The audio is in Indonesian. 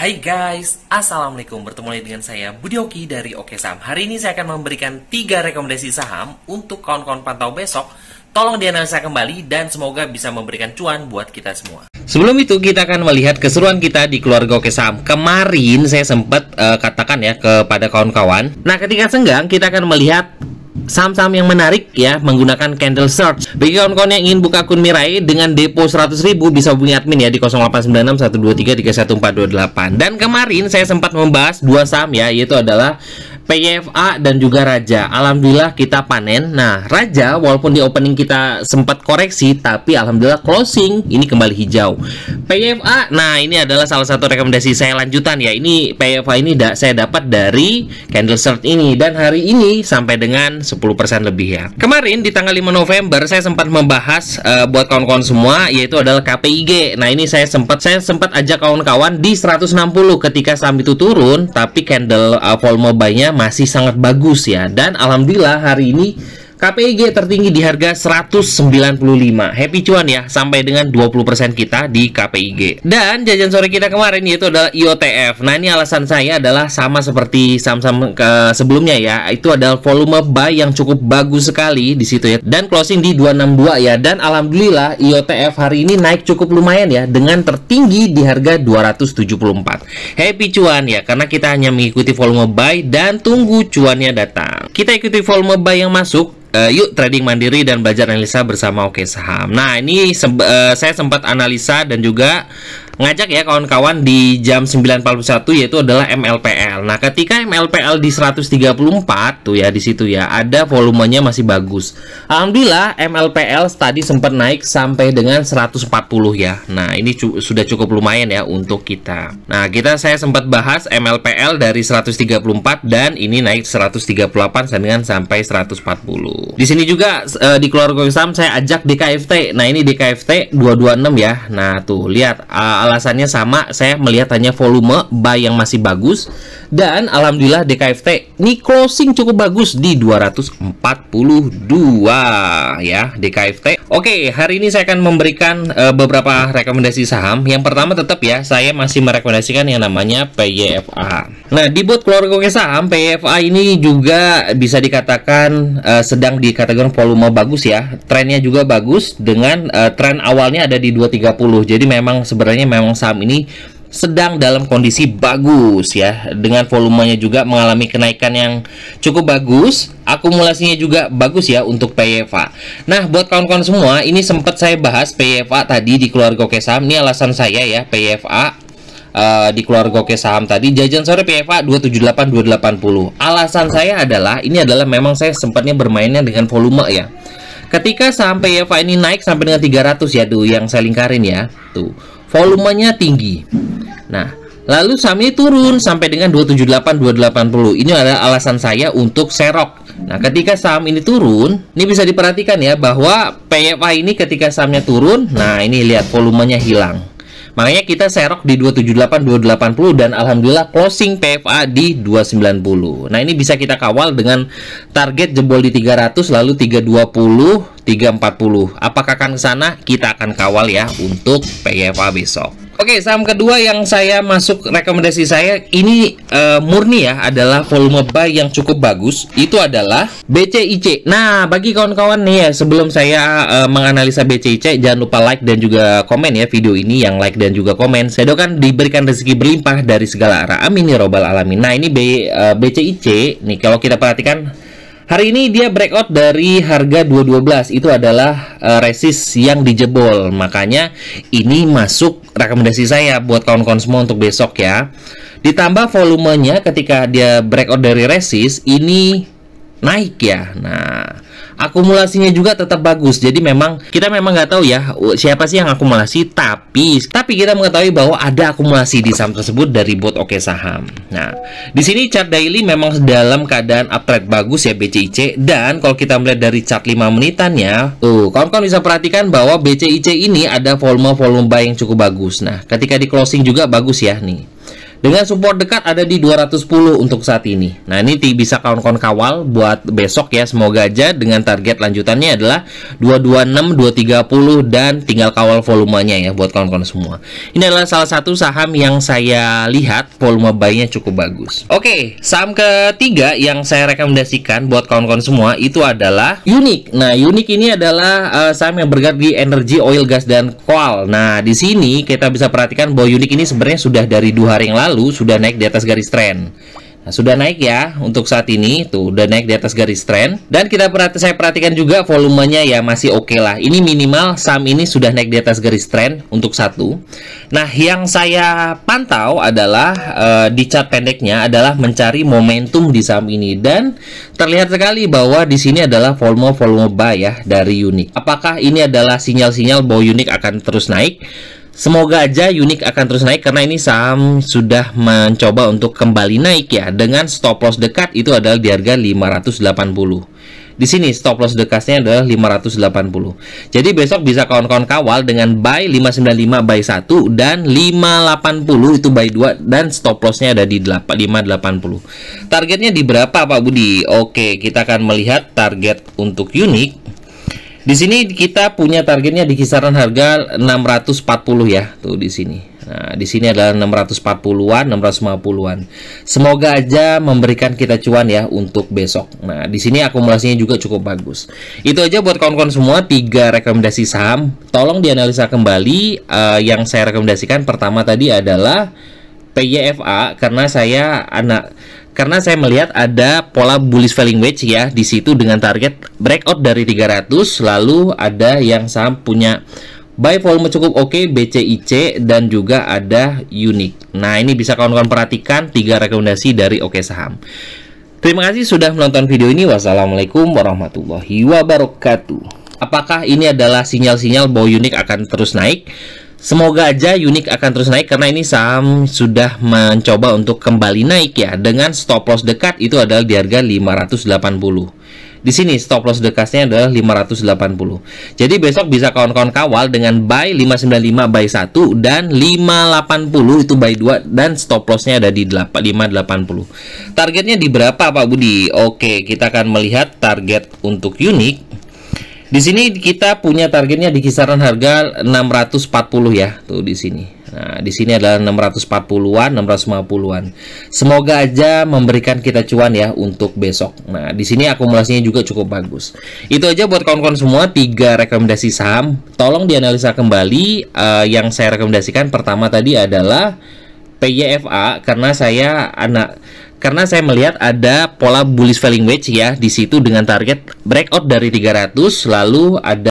Hai guys, Assalamualaikum. Bertemu lagi dengan saya Budi Oki dari Oke Saham. Hari ini saya akan memberikan 3 rekomendasi saham untuk kawan-kawan pantau besok. Tolong dianalisa kembali dan semoga bisa memberikan cuan buat kita semua. Sebelum itu kita akan melihat keseruan kita di keluarga Oke Saham. Kemarin saya sempat katakan ya kepada kawan-kawan. Nah, ketika senggang kita akan melihat saham-saham yang menarik ya menggunakan candle search. Bagi kawan-kawan yang ingin buka akun Mirai dengan depo 100.000 bisa hubungi admin ya di 0896 123 31428. Dan kemarin saya sempat membahas dua saham ya, yaitu adalah PYFA dan juga Raja. Alhamdulillah kita panen. Nah, Raja walaupun di opening kita sempat koreksi, tapi alhamdulillah closing ini kembali hijau. PYFA, nah ini adalah salah satu rekomendasi saya lanjutan ya. Ini PYFA ini saya dapat dari candle search ini, dan hari ini sampai dengan 10% lebih ya. Kemarin di tanggal 5 November saya sempat membahas buat kawan-kawan semua, yaitu adalah KPIG. Nah, ini saya sempat ajak kawan-kawan di 160 ketika saham itu turun, tapi candle volume buy-nya masih sangat bagus ya. Dan alhamdulillah hari ini KPIG tertinggi di harga 195. Happy cuan ya, sampai dengan 20% kita di KPIG. Dan jajan sore kita kemarin yaitu adalah IOTF. Nah, ini alasan saya adalah sama seperti saham-saham sebelumnya ya. Itu adalah volume buy yang cukup bagus sekali di situ ya. Dan closing di 262 ya. Dan alhamdulillah IOTF hari ini naik cukup lumayan ya, dengan tertinggi di harga 274. Happy cuan ya, karena kita hanya mengikuti volume buy dan tunggu cuannya datang. Kita ikuti volume buy yang masuk. Yuk trading mandiri dan belajar analisa bersama Oke Saham. Nah, ini saya sempat analisa dan juga ngajak ya kawan-kawan di jam 9.41 yaitu adalah MLPL. Nah, ketika MLPL di 134 tuh ya, di situ ya ada volumenya masih bagus. Alhamdulillah MLPL tadi sempat naik sampai dengan 140 ya. Nah, ini sudah cukup lumayan ya untuk kita. Nah, saya sempat bahas MLPL dari 134 dan ini naik 138 sampai 140. Di sini juga di keluarga saham saya ajak DKFT. Nah, ini DKFT 226 ya. Nah, tuh lihat alasannya sama, saya melihat hanya volume buy yang masih bagus. Dan alhamdulillah DKFT ini closing cukup bagus di 242 ya DKFT. Oke, hari ini saya akan memberikan beberapa rekomendasi saham. Yang pertama tetap ya, saya masih merekomendasikan yang namanya PYFA. Nah, di bot keluarga Oke Saham, PYFA ini juga bisa dikatakan sedang di kategori volume bagus ya. Trennya juga bagus dengan tren awalnya ada di 230. Jadi memang sebenarnya saham ini sedang dalam kondisi bagus ya, dengan volumenya juga mengalami kenaikan yang cukup bagus, akumulasinya juga bagus ya untuk PYFA. Nah, buat kawan-kawan semua, ini sempat saya bahas PYFA tadi di keluarga Oke Saham. Ini alasan saya ya, PYFA di keluarga Oke Saham tadi jajan sore PYFA 278 280. Alasan saya adalah ini adalah memang saya sempatnya bermainnya dengan volume ya. Ketika saham PYFA ini naik sampai dengan 300 ya, tuh yang saya lingkarin ya, tuh volumenya tinggi. Nah, lalu saham ini turun sampai dengan 278 280. Ini adalah alasan saya untuk serok. Nah, ketika saham ini turun, ini bisa diperhatikan ya bahwa PYFA ini ketika sahamnya turun, nah ini lihat volumenya hilang. Makanya kita serok di 278 280 dan alhamdulillah closing PFA di 290. Nah, ini bisa kita kawal dengan target jebol di 300 lalu 320 340. Apakah akan ke sana? Kita akan kawal ya untuk PFA besok. Oke, saham kedua yang saya masuk rekomendasi saya ini murni ya, adalah volume buy yang cukup bagus. Itu adalah BCIC. Nah, bagi kawan-kawan nih ya, sebelum saya menganalisa BCIC, jangan lupa like dan juga komen ya video ini. Yang like dan juga komen, saya doakan diberikan rezeki berlimpah dari segala arah. Amin ya robbal alamin. Nah, ini BCIC nih, kalau kita perhatikan hari ini dia breakout dari harga 212. Itu adalah resist yang dijebol. Makanya ini masuk rekomendasi saya buat kawan-kawan semua untuk besok ya. Ditambah volumenya ketika dia breakout dari resist ini naik ya. Nah, akumulasinya juga tetap bagus. Jadi kita memang nggak tahu ya siapa sih yang akumulasi, tapi kita mengetahui bahwa ada akumulasi di saham tersebut dari bot Oke Saham. Nah, di sini chart daily memang dalam keadaan uptrend bagus ya BCIC. Dan kalau kita melihat dari chart 5 menitannya, kawan-kawan bisa perhatikan bahwa BCIC ini ada volume buy yang cukup bagus. Nah, ketika di closing juga bagus ya nih. Dengan support dekat ada di 210 untuk saat ini. Nah, ini bisa kawan-kawan kawal buat besok ya. Semoga aja dengan target lanjutannya adalah 226, 230 dan tinggal kawal volumenya ya buat kawan-kawan semua. Ini adalah salah satu saham yang saya lihat volume buy-nya cukup bagus. Oke, saham ketiga yang saya rekomendasikan buat kawan-kawan semua itu adalah Unique. Nah, Unique ini adalah saham yang bergerak di energi, oil, gas dan coal. Nah, di sini kita bisa perhatikan bahwa Unique ini sebenarnya sudah dari 2 hari yang lalu sudah naik di atas garis tren. Nah, sudah naik ya untuk saat ini, tuh udah naik di atas garis tren. Dan saya perhatikan juga volumenya ya masih oke lah. Ini minimal saham ini sudah naik di atas garis tren untuk satu. Nah, yang saya pantau adalah di chart pendeknya adalah mencari momentum di saham ini, dan terlihat sekali bahwa di sini adalah volume buy ya dari Unique. Apakah ini adalah sinyal-sinyal bahwa Unique akan terus naik? Semoga aja Unique akan terus naik karena ini saham sudah mencoba untuk kembali naik ya, dengan stop loss dekat itu adalah di harga 580. Di sini stop loss dekatnya adalah 580. Jadi besok bisa kawan-kawan kawal dengan buy 595 buy 1 dan 580 itu buy 2 dan stop lossnya ada di 580. Targetnya di berapa Pak Budi? Oke, kita akan melihat target untuk Unique. Di sini kita punya targetnya di kisaran harga 640 ya, tuh di sini. Nah, di sini adalah 640-an, 650-an. Semoga aja memberikan kita cuan ya untuk besok. Nah, di sini akumulasinya juga cukup bagus. Itu aja buat kawan-kawan semua 3 rekomendasi saham. Tolong dianalisa kembali. Yang saya rekomendasikan pertama tadi adalah PYFA karena saya melihat ada pola bullish falling wedge ya di situ dengan target breakout dari 300, lalu ada yang saham punya buy volume cukup oke, BCIC dan juga ada Unique. Nah, ini bisa kawan-kawan perhatikan 3 rekomendasi dari Oke Saham. Terima kasih sudah menonton video ini. Wassalamualaikum warahmatullahi wabarakatuh. Apakah ini adalah sinyal-sinyal bahwa Unique akan terus naik? Semoga aja Unique akan terus naik karena ini saham sudah mencoba untuk kembali naik ya, dengan stop loss dekat itu adalah di harga 580. Di sini stop loss dekatnya adalah 580. Jadi besok bisa kawan-kawan kawal dengan buy 595 buy 1 dan 580 itu buy 2 dan stop lossnya ada di 580. Targetnya di berapa Pak Budi? Oke, kita akan melihat target untuk Unique. Di sini kita punya targetnya di kisaran harga 640 ya, tuh di sini. Nah, di sini adalah 640-an, 650-an. Semoga aja memberikan kita cuan ya untuk besok. Nah, di sini akumulasinya juga cukup bagus. Itu aja buat kawan-kawan semua 3 rekomendasi saham. Tolong dianalisa kembali. Yang saya rekomendasikan pertama tadi adalah PYFA karena saya melihat ada pola bullish falling wedge ya di situ dengan target breakout dari 300, lalu ada